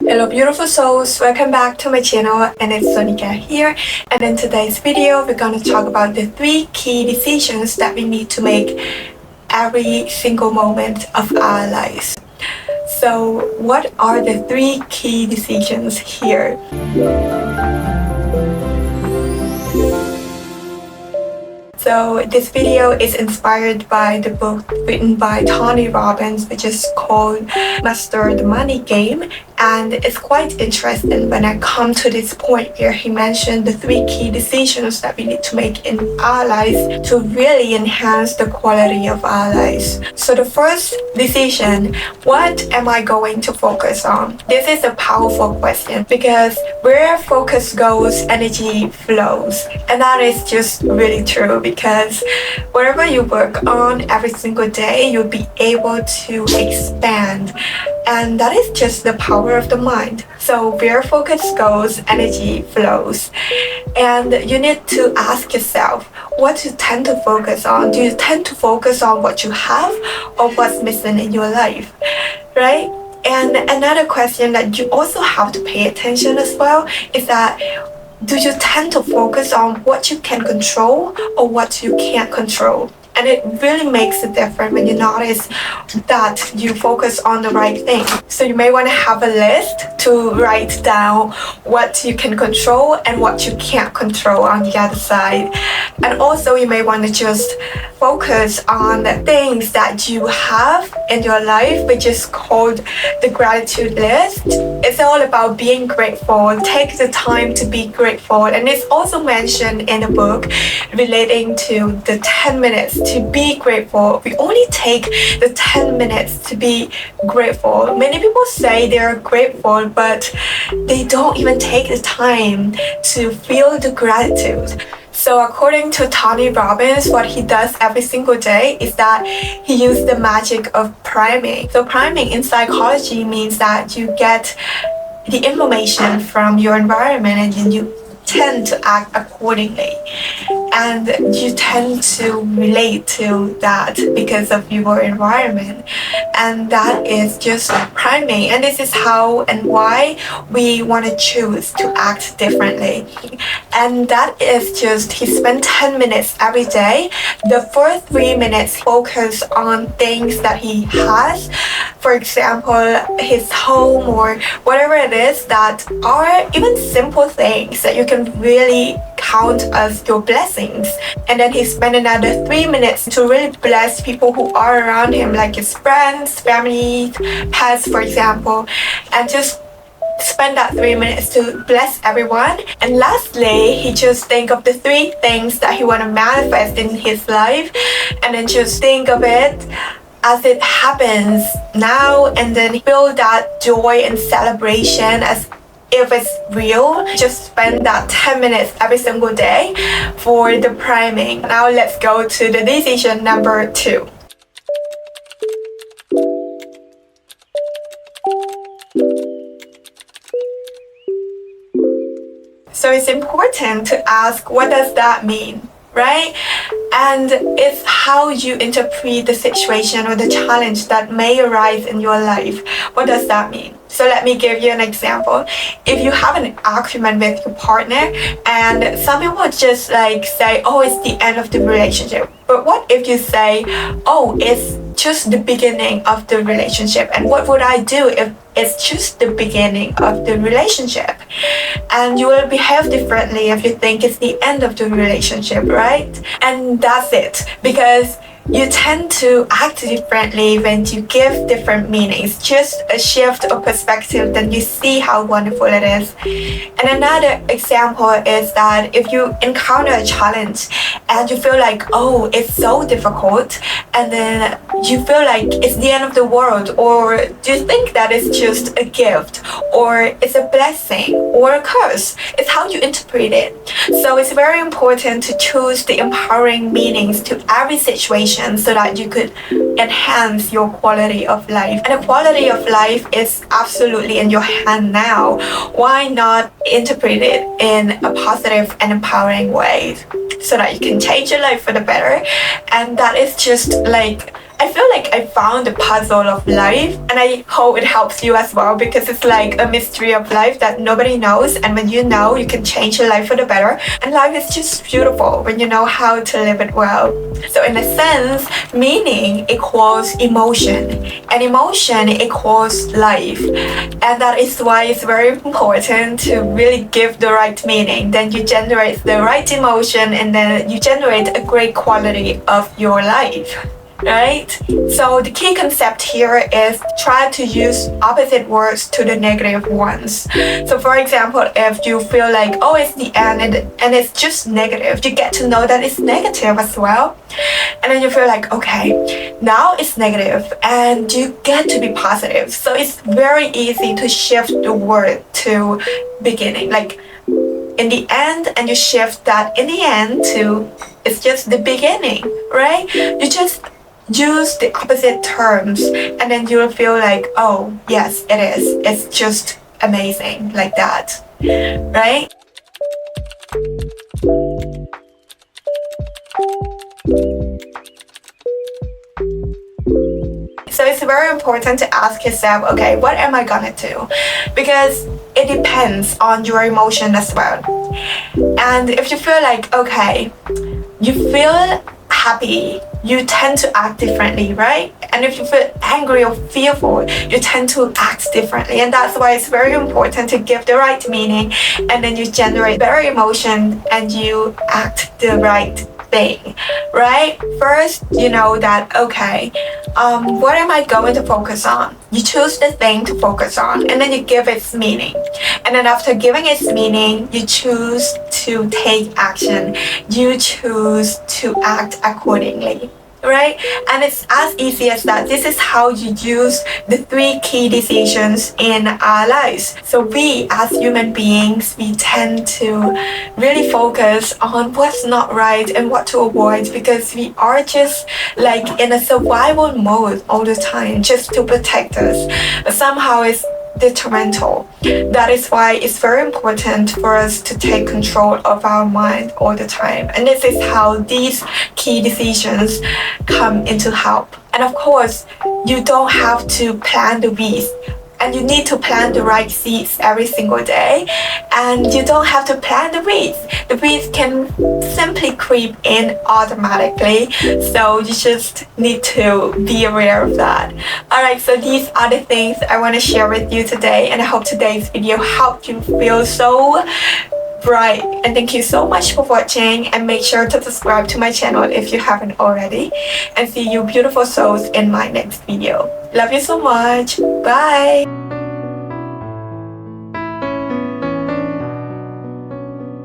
Hello beautiful souls, welcome back to my channel, and it's Sonika here. And in today's video we're going to talk about the 3 key decisions that we need to make every single moment of our lives. So what are the 3 key decisions here? So this video is inspired by the book written by Tony Robbins, which is called Master the Money Game. And it's quite interesting when I come to this point where he mentioned the 3 key decisions that we need to make in our lives to really enhance the quality of our lives. So the first decision, what am I going to focus on? This is a powerful question because where focus goes, energy flows. And that is just really true because whatever you work on every single day, you'll be able to expand. And that is just the power of the mind. So where focus goes, energy flows. And you need to ask yourself, what you tend to focus on? Do you tend to focus on what you have or what's missing in your life, right? And another question that you also have to pay attention as well is that, do you tend to focus on what you can control or what you can't control? And it really makes a difference when you notice that you focus on the right thing. So you may want to have a list to write down what you can control and what you can't control on the other side. And also you may want to just focus on the things that you have in your life, which is called the gratitude list. It's all about being grateful. Take the time to be grateful. And it's also mentioned in the book relating to the 10 minutes to be grateful. We only take the 10 minutes to be grateful. Many people say they're grateful, but they don't even take the time to feel the gratitude. So according to Tony Robbins, what he does every single day is that he uses the magic of priming. So priming in psychology means that you get the information from your environment and then you tend to act accordingly. And you tend to relate to that because of your environment. And that is just priming. And this is how and why we want to choose to act differently. And that is just, he spent 10 minutes every day. The first 3 minutes focus on things that he has. For example, his home or whatever it is that are even simple things that you can really count as your blessings. And then he spent another 3 minutes to really bless people who are around him, like his friends, family, pets, for example, and just spend that 3 minutes to bless everyone. And lastly, he just think of the 3 things that he want to manifest in his life, and then just think of it as it happens now, and then feel that joy and celebration as if it's real. Just spend that 10 minutes every single day for the priming. Now let's go to the decision number 2. So it's important to ask, what does that mean, right? And it's how you interpret the situation or the challenge that may arise in your life. What does that mean? So let me give you an example. If you have an argument with your partner and some people just like say, oh, it's the end of the relationship. But what if you say, oh, it's just the beginning of the relationship? And what would I do if it's just the beginning of the relationship? And you will behave differently if you think it's the end of the relationship, right? And that's it, because you tend to act differently when you give different meanings. Just a shift of perspective, then you see how wonderful it is. And another example is that if you encounter a challenge and you feel like, oh, it's so difficult, and then you feel like it's the end of the world, or do you think that it's just a gift, or it's a blessing, or a curse? It's how you interpret it. So it's very important to choose the empowering meanings to every situation so that you could enhance your quality of life. And the quality of life is absolutely in your hand now. Why not interpret it in a positive and empowering way so that you can change your life for the better? And that is just like I feel like I found the puzzle of life, and I hope it helps you as well, because it's like a mystery of life that nobody knows, and when you know, you can change your life for the better. And life is just beautiful when you know how to live it well. So in a sense, meaning equals emotion, and emotion equals life. And that is why it's very important to really give the right meaning. Then you generate the right emotion, and then you generate a great quality of your life. Right? So the key concept here is try to use opposite words to the negative ones. So for example, if you feel like, oh, it's the end and it's just negative, you get to know that it's negative as well. And then you feel like, okay, now it's negative, and you get to be positive. So it's very easy to shift the word to beginning, like in the end, and you shift that in the end to it's just the beginning, right? You just use the opposite terms, and then you'll feel like, oh yes, it is, it's just amazing, like that, right? So it's very important to ask yourself, okay, what am I gonna do? Because it depends on your emotion as well. And if you feel like, okay, you feel happy, you tend to act differently, right? And if you feel angry or fearful, you tend to act differently. And that's why it's very important to give the right meaning, and then you generate better emotion and you act the right thing, right? First, you know that, okay, what am I going to focus on? You choose the thing to focus on, and then you give its meaning. And then after giving its meaning, you choose to take action. You choose to act accordingly, right? And it's as easy as that. This is how you use the 3 key decisions in our lives. So we as human beings, we tend to really focus on what's not right and what to avoid, because we are just like in a survival mode all the time, just to protect us. But somehow it's detrimental. That is why it's very important for us to take control of our mind all the time. And this is how these key decisions come into help. And of course, you don't have to plant the weeds, and you need to plant the right seeds every single day. And you don't have to plant the weeds. The weeds can simply creep in automatically. So you just need to be aware of that. Alright, so these are the things I want to share with you today, and I hope today's video helped you feel so bright. And thank you so much for watching, and make sure to subscribe to my channel if you haven't already. And see you beautiful souls in my next video. Love you so much. Bye.